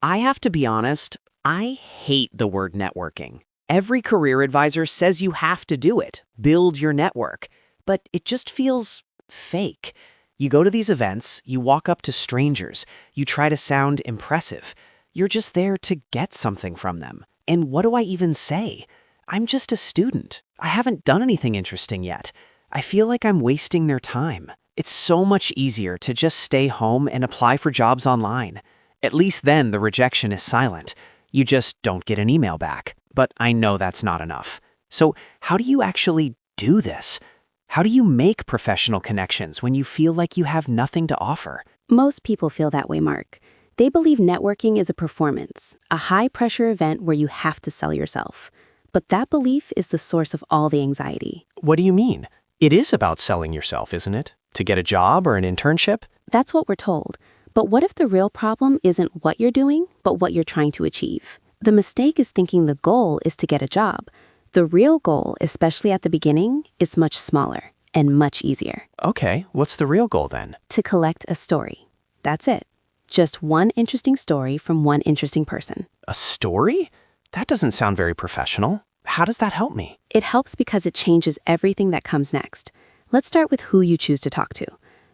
I have to be honest, I hate the word networking. Every career advisor says you have to do it, build your network, but it just feels fake. You go to these events, you walk up to strangers, you try to sound impressive. You're just there to get something from them. And what do I even say? I'm just a student. I haven't done anything interesting yet. I feel like I'm wasting their time. It's so much easier to just stay home and apply for jobs online. At least then the rejection is silent. You just don't get an email back. But I know that's not enough. So how do you actually do this? How do you make professional connections when you feel like you have nothing to offer? Most people feel that way, Mark. They believe networking is a performance, a high-pressure event where you have to sell yourself. But that belief is the source of all the anxiety. What do you mean? It is about selling yourself, isn't it? To get a job or an internship? That's what we're told. But what if the real problem isn't what you're doing, but what you're trying to achieve? The mistake is thinking the goal is to get a job. The real goal, especially at the beginning, is much smaller and much easier. Okay, what's the real goal then? To collect a story. That's it. Just one interesting story from one interesting person. A story? That doesn't sound very professional. How does that help me? It helps because it changes everything that comes next. Let's start with who you choose to talk to.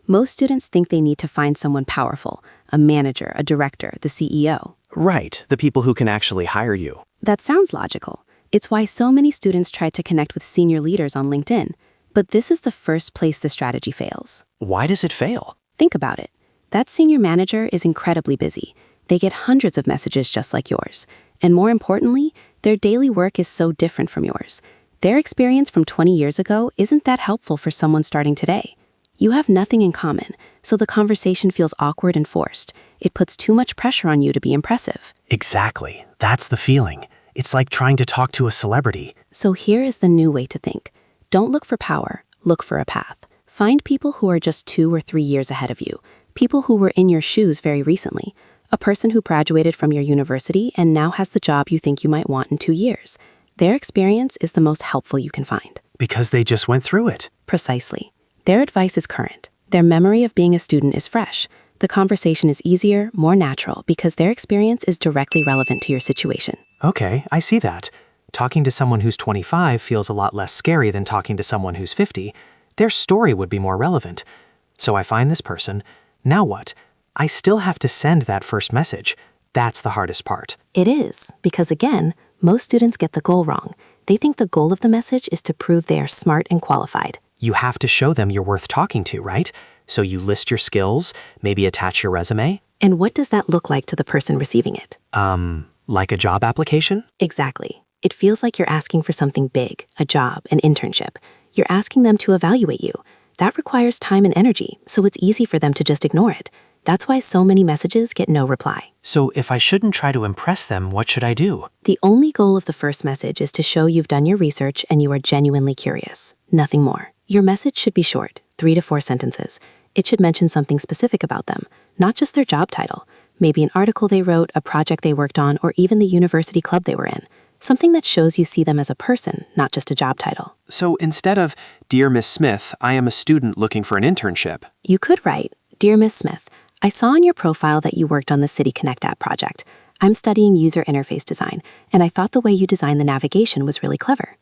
Most students think they need to find someone powerful, a manager, a director, the CEO. Right, the people who can actually hire you. That sounds logical. It's why so many students try to connect with senior leaders on LinkedIn. But this is the first place the strategy fails. Why does it fail? Think about it. That senior manager is incredibly busy. They get hundreds of messages just like yours. And more importantly, their daily work is so different from yours. Their experience from 20 years ago isn't that helpful for someone starting today. You have nothing in common, so the conversation feels awkward and forced. It puts too much pressure on you to be impressive. Exactly. That's the feeling. It's like trying to talk to a celebrity. So here is the new way to think. Don't look for power, look for a path. Find people who are just 2 or 3 years ahead of you. People who were in your shoes very recently. A person who graduated from your university and now has the job you think you might want in 2 years. Their experience is the most helpful you can find. Because they just went through it. Precisely. Their advice is current. Their memory of being a student is fresh. The conversation is easier, more natural, because their experience is directly relevant to your situation. Okay, I see that. Talking to someone who's 25 feels a lot less scary than talking to someone who's 50. Their story would be more relevant. So I find this person. Now what? I still have to send that first message. That's the hardest part. It is, because again, most students get the goal wrong. They think the goal of the message is to prove they are smart and qualified. You have to show them you're worth talking to, right? So you list your skills, maybe attach your resume. And what does that look like to the person receiving it? Like a job application? Exactly. It feels like you're asking for something big, a job, an internship. You're asking them to evaluate you. That requires time and energy, so it's easy for them to just ignore it. That's why so many messages get no reply. So if I shouldn't try to impress them, what should I do? The only goal of the first message is to show you've done your research and you are genuinely curious. Nothing more. Your message should be short, 3 to 4 sentences. It should mention something specific about them, not just their job title. Maybe an article they wrote, a project they worked on, or even the university club they were in. Something that shows you see them as a person, not just a job title. So instead of, "Dear Miss Smith, I am a student looking for an internship," You could write, "Dear Miss Smith, I saw on your profile that you worked on the City Connect app project. I'm studying user interface design, and I thought the way you designed the navigation was really clever."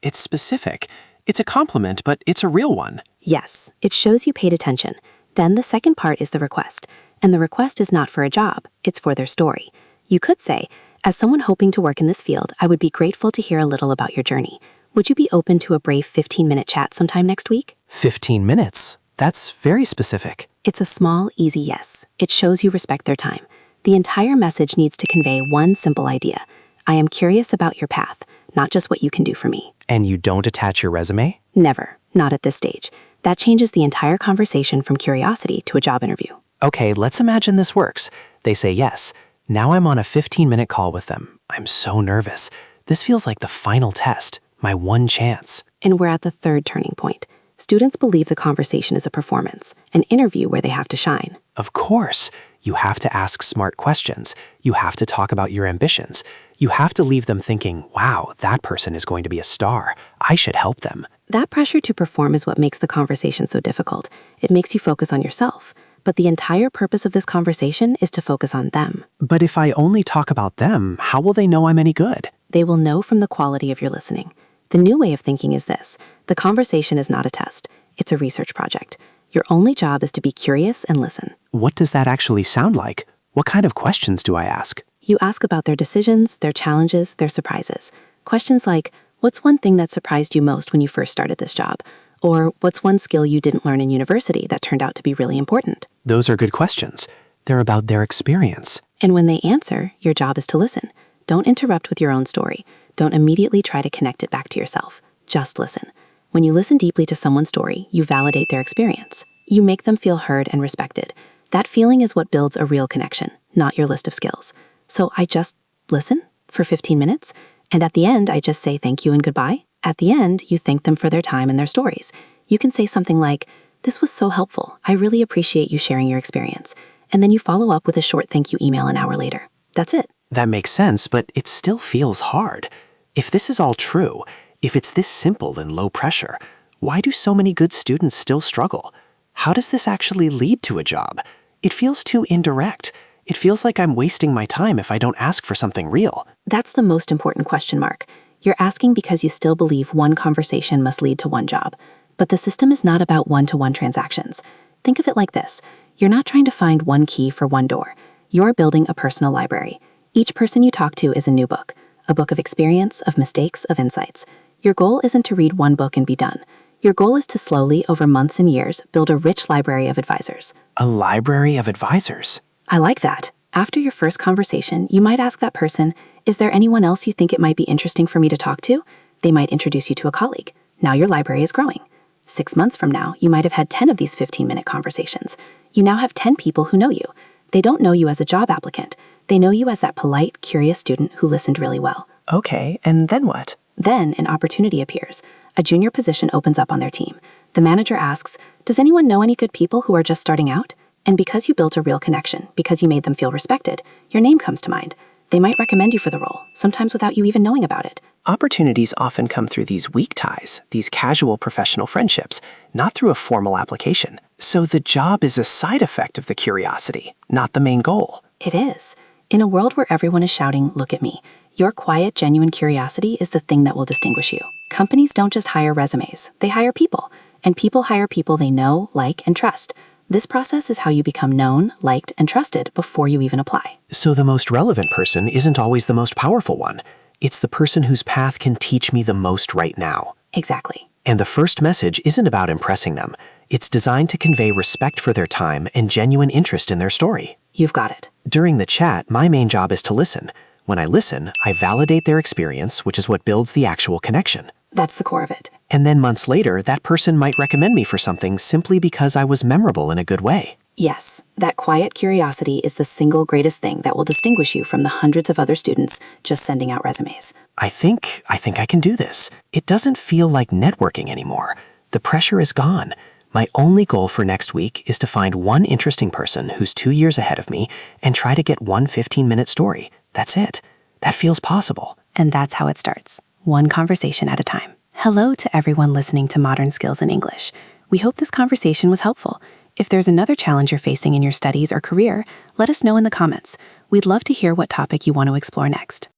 It's specific. It's a compliment, but it's a real one. Yes, it shows you paid attention. Then the second part is the request. And the request is not for a job, it's for their story. You could say, "As someone hoping to work in this field, I would be grateful to hear a little about your journey. Would you be open to a brief 15-minute chat sometime next week?" 15 minutes? That's very specific. It's a small, easy yes. It shows you respect their time. The entire message needs to convey one simple idea. I am curious about your path, not just what you can do for me. And you don't attach your resume? Never. Not at this stage. That changes the entire conversation from curiosity to a job interview. Okay, let's imagine this works. They say yes. Now I'm on a 15-minute call with them. I'm so nervous. This feels like the final test, my one chance. And we're at the third turning point. Students believe the conversation is a performance, an interview where they have to shine. Of course. You have to ask smart questions. You have to talk about your ambitions. You have to leave them thinking, wow, that person is going to be a star. I should help them. That pressure to perform is what makes the conversation so difficult. It makes you focus on yourself. but the entire purpose of this conversation is to focus on them. But if I only talk about them, how will they know I'm any good? They will know from the quality of your listening. The new way of thinking is this: the conversation is not a test, it's a research project. Your only job is to be curious and listen. What does that actually sound like? What kind of questions do I ask? You ask about their decisions, their challenges, their surprises. Questions like, what's one thing that surprised you most when you first started this job? Or what's one skill you didn't learn in university that turned out to be really important? Those are good questions. They're about their experience. And when they answer, your job is to listen. Don't interrupt with your own story. Don't immediately try to connect it back to yourself. Just listen. When you listen deeply to someone's story, you validate their experience. You make them feel heard and respected. That feeling is what builds a real connection, not your list of skills. So I just listen for 15 minutes, and at the end, I just say thank you and goodbye. At the end, you thank them for their time and their stories. You can say something like, "This was so helpful. I really appreciate you sharing your experience." And then you follow up with a short thank you email an hour later. That's it. That makes sense, but it still feels hard. If this is all true, if it's this simple and low pressure, why do so many good students still struggle? How does this actually lead to a job? It feels too indirect. It feels like I'm wasting my time if I don't ask for something real. That's the most important question mark. You're asking because you still believe one conversation must lead to one job. But the system is not about one-to-one transactions. Think of it like this. You're not trying to find one key for one door. You're building a personal library. Each person you talk to is a new book, a book of experience, of mistakes, of insights. Your goal isn't to read one book and be done. Your goal is to slowly, over months and years, build a rich library of advisors. A library of advisors? I like that. After your first conversation, you might ask that person, "Is there anyone else you think it might be interesting for me to talk to?" They might introduce you to a colleague. Now your library is growing. 6 months from now, you might have had 10 of these 15-minute conversations. You now have 10 people who know you. They don't know you as a job applicant. They know you as that polite, curious student who listened really well. Okay, and then what? Then an opportunity appears. A junior position opens up on their team. The manager asks, "Does anyone know any good people who are just starting out?" And because you built a real connection, because you made them feel respected, your name comes to mind. They might recommend you for the role, sometimes without you even knowing about it. Opportunities often come through these weak ties, these casual professional friendships, not through a formal application. So the job is a side effect of the curiosity, not the main goal. It is. In a world where everyone is shouting, "Look at me," your quiet, genuine curiosity is the thing that will distinguish you. Companies don't just hire resumes, they hire people. And people hire people they know, like, and trust. This process is how you become known, liked, and trusted before you even apply. So the most relevant person isn't always the most powerful one. It's the person whose path can teach me the most right now. Exactly. And the first message isn't about impressing them. It's designed to convey respect for their time and genuine interest in their story. You've got it. During the chat, my main job is to listen. When I listen, I validate their experience, which is what builds the actual connection. That's the core of it. And then months later, that person might recommend me for something simply because I was memorable in a good way. Yes, that quiet curiosity is the single greatest thing that will distinguish you from the hundreds of other students just sending out resumes. I think I can do this. It doesn't feel like networking anymore. The pressure is gone. My only goal for next week is to find one interesting person who's 2 years ahead of me and try to get one 15-minute story. That's it. That feels possible. And that's how it starts, one conversation at a time. Hello to everyone listening to Modern Skills in English. We hope this conversation was helpful. If there's another challenge you're facing in your studies or career, let us know in the comments. We'd love to hear what topic you want to explore next.